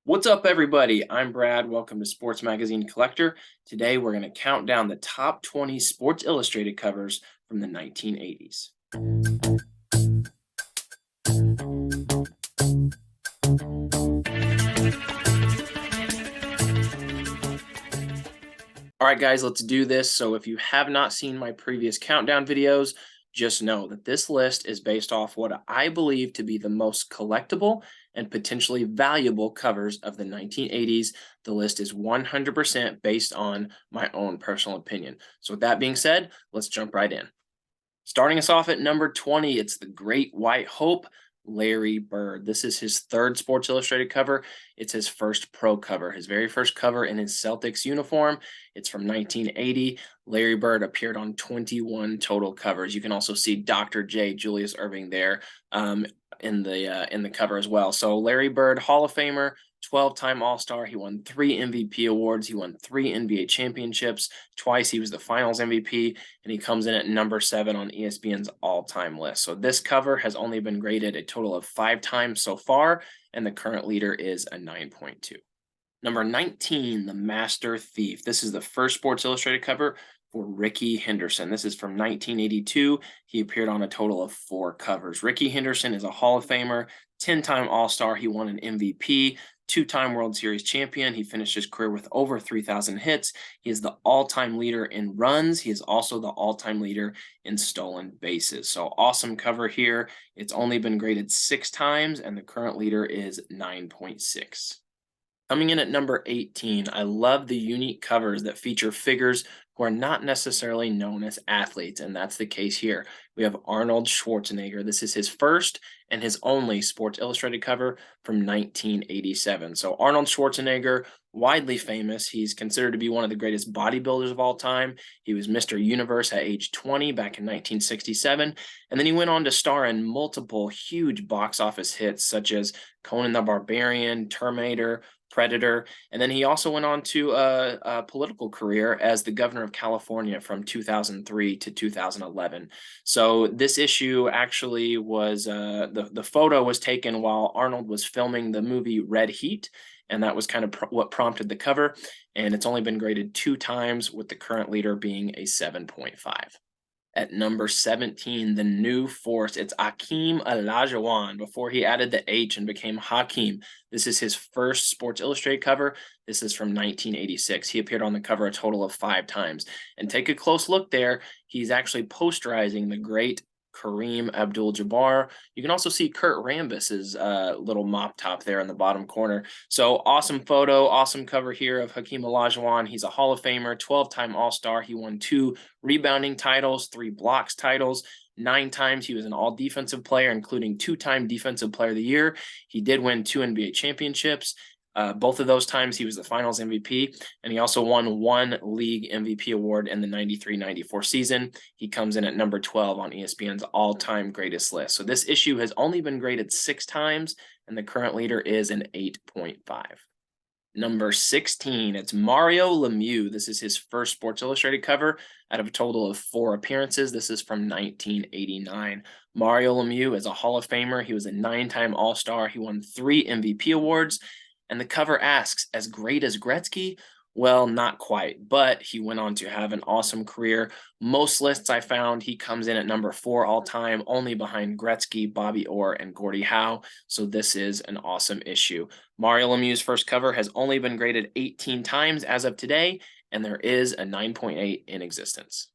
What's up, everybody? I'm Brad. Welcome to Sports Magazine Collector. Today, we're going to count down the top 20 Sports Illustrated covers from the 1980s. All right, guys, let's do this. So if you have not seen my previous countdown videos, just know that this list is based off what I believe to be the most collectible and potentially valuable covers of the 1980s. The list is 100% based on my own personal opinion. So with that being said, let's jump right in. Starting us off at number 20, it's the Great White Hope, Larry Bird. This is his third Sports Illustrated cover. It's his first pro cover, his very first cover in his Celtics uniform. It's from 1980. Larry Bird appeared on 21 total covers. You can also see Dr. J, Julius Erving there in the cover as well. So Larry Bird, Hall of Famer, 12-time All-Star. He won 3 MVP awards. He won 3 NBA championships. Twice he was the Finals MVP, and he comes in at number 7 on ESPN's all-time list. So this cover has only been graded a total of 5 times so far, and the current leader is a 9.2. Number 19, The Master Thief. This is the first Sports Illustrated cover for Rickey Henderson. This is from 1982. He appeared on a total of 4 covers. Rickey Henderson is a Hall of Famer, 10-time All-Star. He won an MVP, 2-time World Series champion. He finished his career with over 3,000 hits. He is the all-time leader in runs. He is also the all-time leader in stolen bases. So awesome cover here. It's only been graded 6 times, and the current leader is 9.6. Coming in at number 18, I love the unique covers that feature figures who are not necessarily known as athletes, and that's the case here. We have Arnold Schwarzenegger. This is his first and his only Sports Illustrated cover from 1987. So Arnold Schwarzenegger, widely famous. He's considered to be one of the greatest bodybuilders of all time. He was Mr. Universe at age 20 back in 1967, and then he went on to star in multiple huge box office hits such as Conan the Barbarian, Terminator, Predator, and then he also went on to a political career as the governor of California from 2003 to 2011. So this issue actually was the photo was taken while Arnold was filming the movie Red Heat, and that was kind of what prompted the cover. And it's only been graded 2 times, with the current leader being a 7.5. At number 17, the new force. It's Akeem Olajuwon before he added the H and became Hakeem. This is his first Sports Illustrated cover. This is from 1986. He appeared on the cover a total of 5 times. And take a close look there. He's actually posterizing the great Kareem Abdul-Jabbar. You can also see Kurt Rambis's little mop top there in the bottom corner. So awesome photo, awesome cover here of Hakeem Olajuwon. He's a Hall of Famer, 12-time All-Star. He won 2 rebounding titles, 3 blocks titles. 9 times he was an all-defensive player, including 2-time Defensive Player of the Year. He did win 2 NBA championships. Both of those times he was the Finals MVP, and he also won 1 league MVP award in the 93-94 season. He comes in at number 12 on ESPN's all-time greatest list. So this issue has only been graded 6 times, and the current leader is an 8.5. Number 16, it's Mario Lemieux. This is his first Sports Illustrated cover out of a total of 4 appearances. This is from 1989. Mario Lemieux is a Hall of Famer. He was a 9-time All-Star. He won 3 MVP awards. And the cover asks, as great as Gretzky? Well, not quite, but he went on to have an awesome career. Most lists I found, he comes in at number 4 all time, only behind Gretzky, Bobby Orr, and Gordie Howe. So this is an awesome issue. Mario Lemieux's first cover has only been graded 18 times as of today, and there is a 9.8 in existence.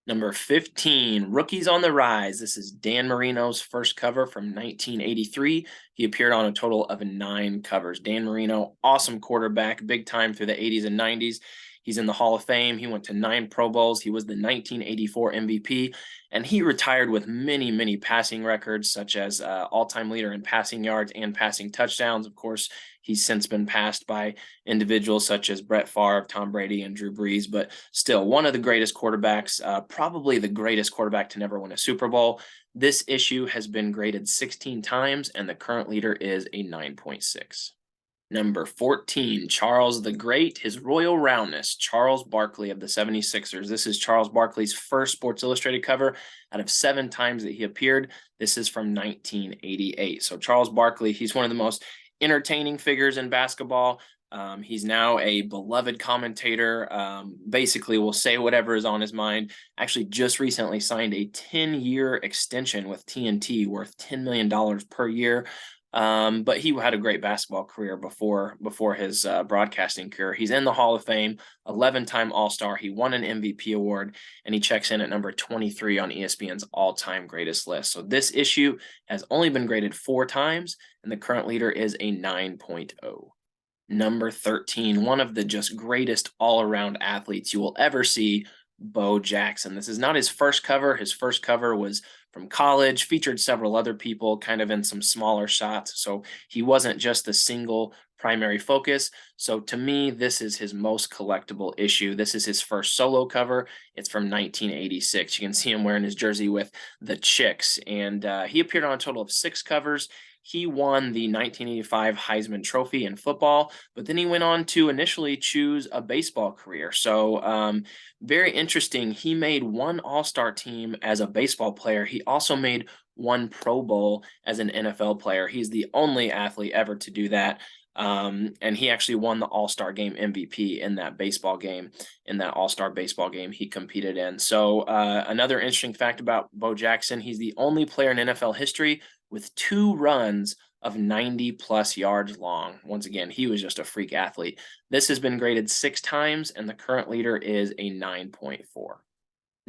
Number 15, Rookies on the Rise. This is Dan Marino's first cover from 1983. He appeared on a total of 9 covers. Dan Marino, awesome quarterback, big time through the 80s and 90s. He's in the Hall of Fame. He went to 9 Pro Bowls. He was the 1984 MVP, and he retired with many, many passing records, such as all-time leader in passing yards and passing touchdowns. Of course, he's since been passed by individuals such as Brett Favre, Tom Brady, and Drew Brees, but still one of the greatest quarterbacks, probably the greatest quarterback to never win a Super Bowl. This issue has been graded 16 times, and the current leader is a 9.6. Number 14, Charles the Great, his royal roundness, Charles Barkley of the 76ers. This is Charles Barkley's first Sports Illustrated cover out of 7 times that he appeared. This is from 1988. So Charles Barkley, he's one of the most entertaining figures in basketball. He's now a beloved commentator, basically will say whatever is on his mind. Actually just recently signed a 10-year extension with TNT worth $10 million per year. But he had a great basketball career before his broadcasting career. He's in the Hall of Fame, 11-time All-Star. He won an MVP award, and he checks in at number 23 on ESPN's all-time greatest list. So this issue has only been graded 4 times, and the current leader is a 9.0. Number 13, one of the just greatest all-around athletes you will ever see, Bo Jackson. This is not his first cover. His first cover was from college, featured several other people kind of in some smaller shots. So he wasn't just the single primary focus. So to me, this is his most collectible issue. This is his first solo cover. It's from 1986. You can see him wearing his jersey with the Chicks. And he appeared on a total of 6 covers. He won the 1985 Heisman Trophy in football, but then he went on to initially choose a baseball career. So very interesting. He made 1 All-Star team as a baseball player. He also made 1 Pro Bowl as an NFL player. He's the only athlete ever to do that. And he actually won the All-Star Game MVP in that baseball game, in that All-Star baseball game he competed in. So another interesting fact about Bo Jackson, he's the only player in NFL history with 2 runs of 90+ yards long. Once again, he was just a freak athlete. This has been graded 6 times, and the current leader is a 9.4.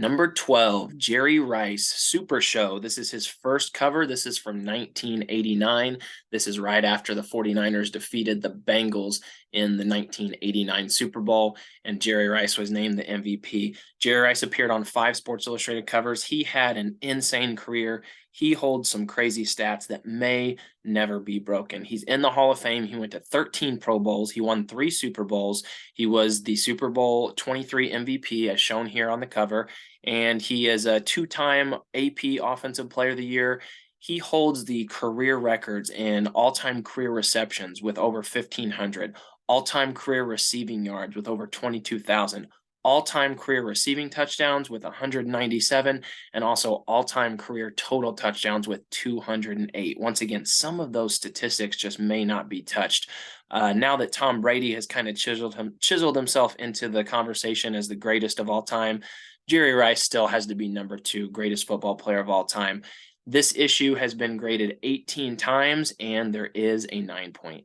Number 12, Jerry Rice, Super Show. This is his first cover. This is from 1989. This is right after the 49ers defeated the Bengals in the 1989 Super Bowl, and Jerry Rice was named the MVP. Jerry Rice appeared on 5 Sports Illustrated covers. He had an insane career. He holds some crazy stats that may never be broken. He's in the Hall of Fame. He went to 13 Pro Bowls. He won 3 Super Bowls. He was the Super Bowl 23 MVP, as shown here on the cover, and he is a 2-time AP Offensive Player of the Year. He holds the career records in all-time career receptions with over 1,500, all-time career receiving yards with over 22,000, all-time career receiving touchdowns with 197, and also all-time career total touchdowns with 208. Once again, some of those statistics just may not be touched. Now that Tom Brady has kind of chiseled himself into the conversation as the greatest of all time, Jerry Rice still has to be number 2, greatest football player of all time. This issue has been graded 18 times, and there is a 9.8.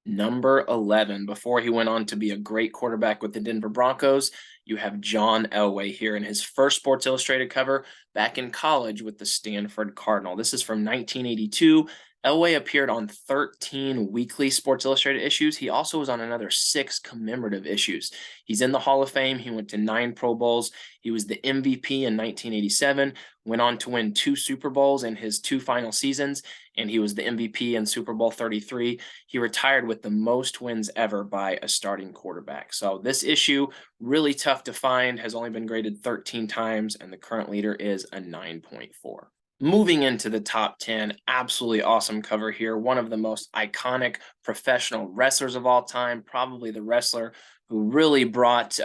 Number 11, before he went on to be a great quarterback with the Denver Broncos, you have John Elway here in his first Sports Illustrated cover back in college with the Stanford Cardinal. This is from 1982. Elway appeared on 13 weekly Sports Illustrated issues. He also was on another 6 commemorative issues. He's in the Hall of Fame. He went to 9 Pro Bowls. He was the MVP in 1987, went on to win 2 Super Bowls in his 2 final seasons, and he was the MVP in Super Bowl 33. He retired with the most wins ever by a starting quarterback. So this issue, really tough to find, has only been graded 13 times, and the current leader is a 9.4. Moving into the top 10, absolutely awesome cover here. One of the most iconic professional wrestlers of all time, probably the wrestler who really brought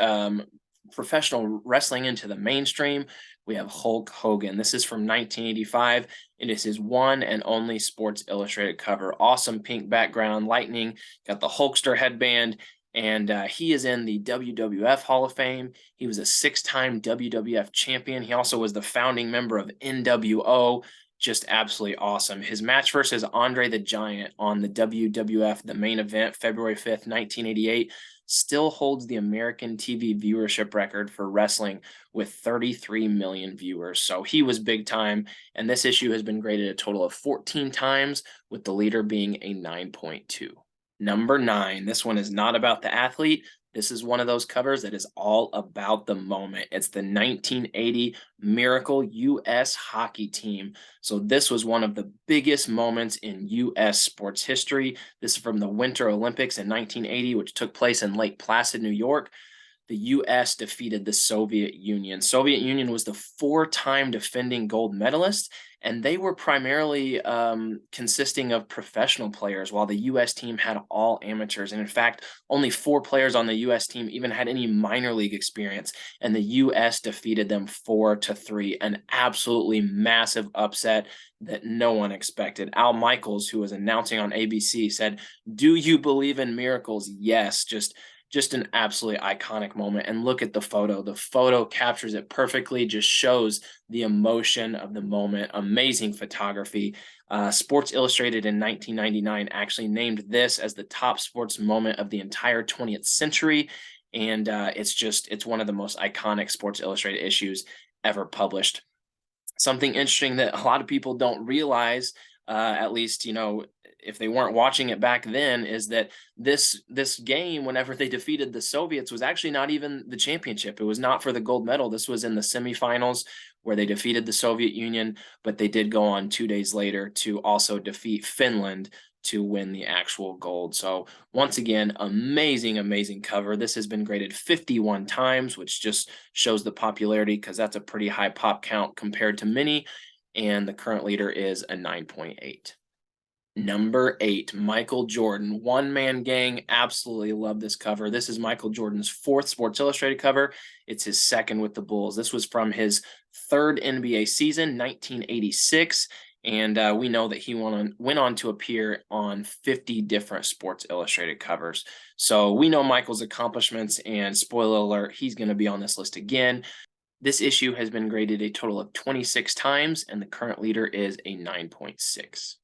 professional wrestling into the mainstream. We have Hulk Hogan. This is from 1985. It is his one and only Sports Illustrated cover. Awesome pink background, lightning, got the Hulkster headband, and he is in the WWF Hall of Fame. He was a 6-time WWF champion. He also was the founding member of NWO. Just absolutely awesome. His match versus Andre the Giant on the WWF, the main event, February 5th, 1988, still holds the American TV viewership record for wrestling with 33 million viewers. So he was big time, and this issue has been graded a total of 14 times, with the leader being a 9.2. Number 9, this one is not about the athlete. This is one of those covers that is all about the moment. It's the 1980 Miracle U.S. hockey team. So this was one of the biggest moments in U.S. sports history. This is from the Winter Olympics in 1980, which took place in Lake Placid, New York. the U.S. defeated the Soviet Union. Soviet Union was the 4-time defending gold medalist, and they were primarily consisting of professional players, while the U.S. team had all amateurs. And in fact, only 4 players on the U.S. team even had any minor league experience, and the U.S. defeated them 4-3, an absolutely massive upset that no one expected. Al Michaels, who was announcing on ABC, said, "Do you believe in miracles?" Yes, just an absolutely iconic moment. And look at the photo. The photo captures it perfectly, just shows the emotion of the moment. Amazing photography. Sports Illustrated in 1999 actually named this as the top sports moment of the entire 20th century. And it's one of the most iconic Sports Illustrated issues ever published. Something interesting that a lot of people don't realize, at least, if they weren't watching it back then, is that this game, whenever they defeated the Soviets, was actually not even the championship. It was not for the gold medal. This was in the semifinals where they defeated the Soviet Union, but they did go on 2 days later to also defeat Finland to win the actual gold. So once again, amazing cover. This has been graded 51 times, which just shows the popularity, because that's a pretty high pop count compared to many. And the current leader is a 9.8. Number 8, Michael Jordan, One Man Gang. Absolutely love this cover. This is Michael Jordan's 4th Sports Illustrated cover. It's his 2nd with the Bulls. This was from his 3rd NBA season, 1986. And we know that he went on to appear on 50 different Sports Illustrated covers. So we know Michael's accomplishments, and spoiler alert, he's going to be on this list again. This issue has been graded a total of 26 times, and the current leader is a 9.6.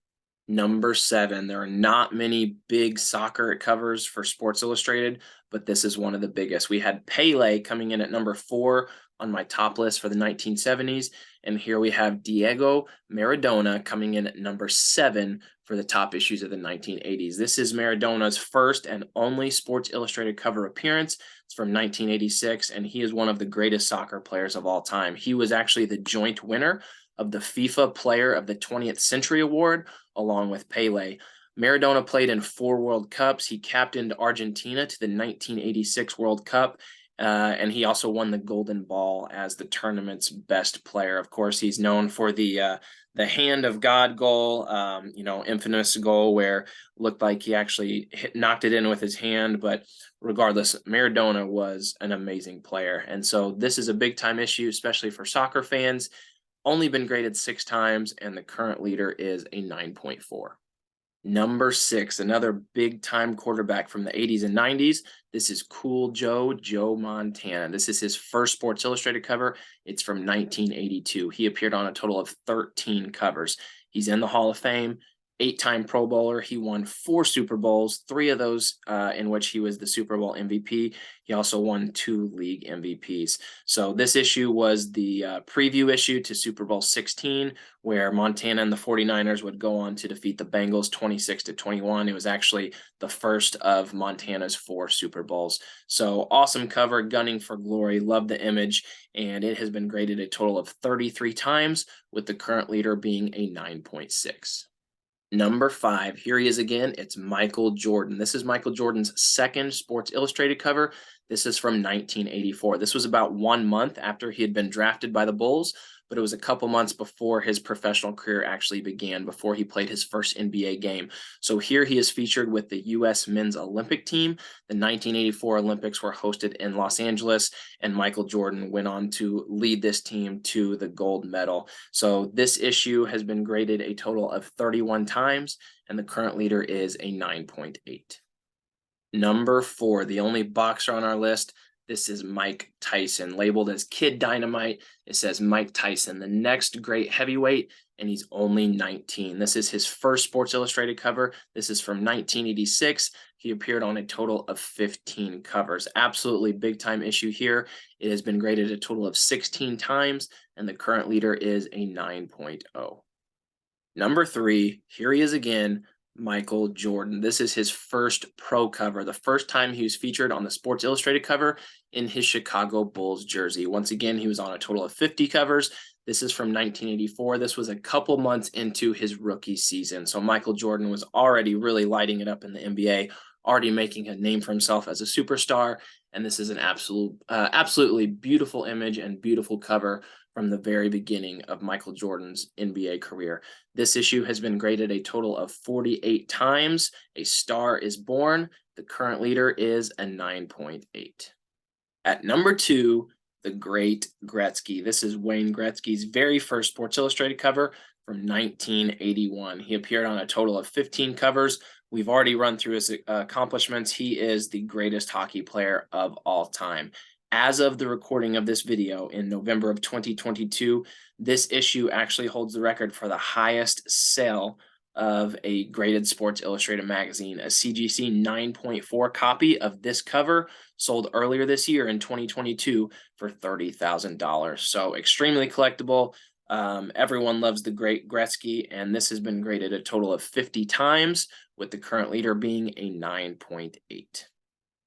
Number 7, there are not many big soccer covers for Sports Illustrated, but this is one of the biggest. We had Pele coming in at number 4 on my top list for the 1970s. And here we have Diego Maradona coming in at number 7 for the top issues of the 1980s. This is Maradona's first and only Sports Illustrated cover appearance. It's from 1986, and he is one of the greatest soccer players of all time. He was actually the joint winner of the FIFA Player of the 20th Century Award, along with Pele. Maradona played in 4 World Cups. He captained Argentina to the 1986 World Cup, and he also won the Golden Ball as the tournament's best player. Of course, he's known for the hand of God goal, infamous goal where it looked like he actually knocked it in with his hand. But regardless, Maradona was an amazing player. And so this is a big time issue, especially for soccer fans. Only been graded 6 times, and the current leader is a 9.4. Number 6, another big-time quarterback from the 80s and 90s. This is Cool Joe Montana. This is his first Sports Illustrated cover. It's from 1982. He appeared on a total of 13 covers. He's in the Hall of Fame, 8-time Pro Bowler. He won 4 Super Bowls, 3 of those in which he was the Super Bowl MVP. He also won 2 league MVPs. So this issue was the preview issue to Super Bowl 16, where Montana and the 49ers would go on to defeat the Bengals 26-21. It was actually the first of Montana's 4 Super Bowls. So awesome cover, gunning for glory. Love the image, and it has been graded a total of 33 times, with the current leader being a 9.6. Number 5, here he is again. It's Michael Jordan. This is Michael Jordan's 2nd Sports Illustrated cover. This is from 1984. This was about 1 month after he had been drafted by the Bulls, but it was a couple months before his professional career actually began, before he played his first NBA game. So here he is featured with the U.S. men's Olympic team. The 1984 Olympics were hosted in Los Angeles, and Michael Jordan went on to lead this team to the gold medal. So this issue has been graded a total of 31 times, and the current leader is a 9.8. Number 4, the only boxer on our list. This is Mike Tyson, labeled as Kid Dynamite. It says Mike Tyson, the next great heavyweight, and he's only 19. This is his first Sports Illustrated cover. This is from 1986. He appeared on a total of 15 covers. Absolutely big time issue here. It has been graded a total of 16 times, and the current leader is a 9.0. Number 3, here he is again, Michael Jordan. This is his first pro cover, the first time he was featured on the Sports Illustrated cover in his Chicago Bulls jersey. Once again, he was on a total of 50 covers. This is from 1984. This was a couple months into his rookie season. So Michael Jordan was already really lighting it up in the NBA, already making a name for himself as a superstar. And this is an absolutely beautiful image and beautiful cover from the very beginning of Michael Jordan's NBA career. This issue has been graded a total of 48 times. A star is born. The current leader is a 9.8. At number 2, the great Gretzky. This is Wayne Gretzky's very first Sports Illustrated cover from 1981. He appeared on a total of 15 covers. We've already run through his accomplishments. He is the greatest hockey player of all time. As of the recording of this video in November of 2022, this issue actually holds the record for the highest sale of a graded Sports Illustrated magazine. A CGC 9.4 copy of this cover sold earlier this year in 2022 for $30,000. So extremely collectible. Everyone loves the great Gretzky, and this has been graded a total of 50 times, with the current leader being a 9.8.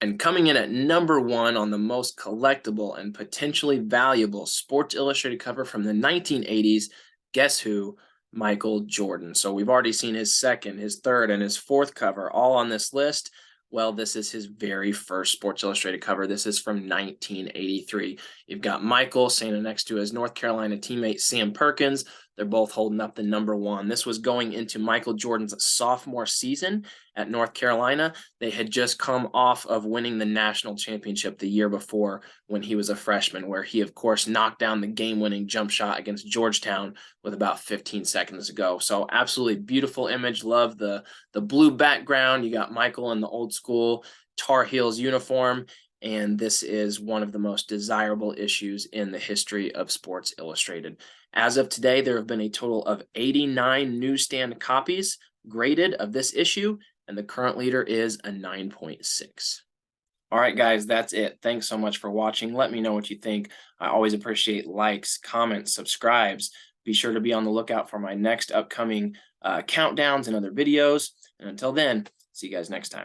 And coming in at number 1 on the most collectible and potentially valuable Sports Illustrated cover from the 1980s, guess who? Michael Jordan. So we've already seen his second, his third, and his fourth cover all on this list. Well, this is his very first Sports Illustrated cover. This is from 1983. You've got Michael standing next to his North Carolina teammate Sam Perkins. They're both holding up the number 1. This was going into Michael Jordan's sophomore season at North Carolina. They had just come off of winning the national championship the year before when he was a freshman, where he, of course, knocked down the game-winning jump shot against Georgetown with about 15 seconds to go. So absolutely beautiful image. Love the blue background. You got Michael in the old school Tar Heels uniform. And this is one of the most desirable issues in the history of Sports Illustrated. As of today, there have been a total of 89 newsstand copies graded of this issue, and the current leader is a 9.6. All right, guys, that's it. Thanks so much for watching. Let me know what you think. I always appreciate likes, comments, subscribes. Be sure to be on the lookout for my next upcoming countdowns and other videos. And until then, see you guys next time.